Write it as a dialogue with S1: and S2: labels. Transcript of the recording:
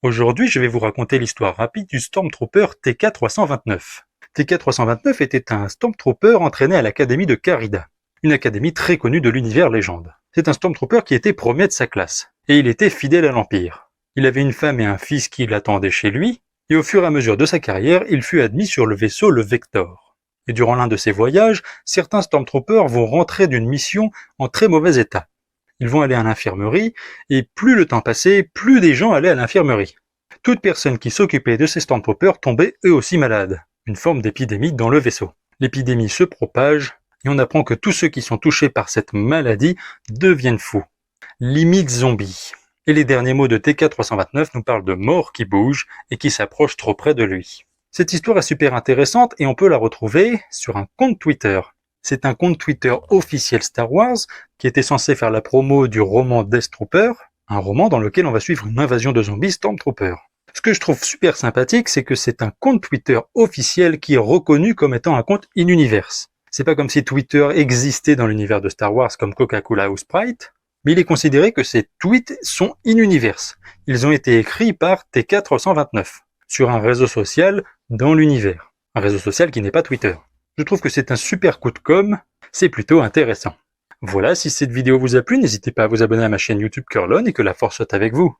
S1: Aujourd'hui, je vais vous raconter l'histoire rapide du Stormtrooper TK-329. TK-329 était un Stormtrooper entraîné à l'académie de Carida, une académie très connue de l'univers légende. C'est un Stormtrooper qui était premier de sa classe, et il était fidèle à l'Empire. Il avait une femme et un fils qui l'attendaient chez lui, et au fur et à mesure de sa carrière, il fut admis sur le vaisseau le Vector. Et durant l'un de ses voyages, certains Stormtroopers vont rentrer d'une mission en très mauvais état. Ils vont aller à l'infirmerie, et plus le temps passait, plus des gens allaient à l'infirmerie. Toute personne qui s'occupait de ces Stormtroopers tombait eux aussi malades, une forme d'épidémie dans le vaisseau. L'épidémie se propage, et on apprend que tous ceux qui sont touchés par cette maladie deviennent fous, limite zombies. Et les derniers mots de TK-329 nous parlent de mort qui bouge et qui s'approche trop près de lui. Cette histoire est super intéressante et on peut la retrouver sur un compte Twitter. C'est un compte Twitter officiel Star Wars qui était censé faire la promo du roman Death Trooper, un roman dans lequel on va suivre une invasion de zombies Stormtroopers. Ce que je trouve super sympathique, c'est que c'est un compte Twitter officiel qui est reconnu comme étant un compte in-universe. C'est pas comme si Twitter existait dans l'univers de Star Wars comme Coca-Cola ou Sprite, mais il est considéré que ces tweets sont in-universe. Ils ont été écrits par TK-329 sur un réseau social dans l'univers. Un réseau social qui n'est pas Twitter. Je trouve que c'est un super coup de com', c'est plutôt intéressant. Voilà, si cette vidéo vous a plu, n'hésitez pas à vous abonner à ma chaîne YouTube Curlon et que la force soit avec vous.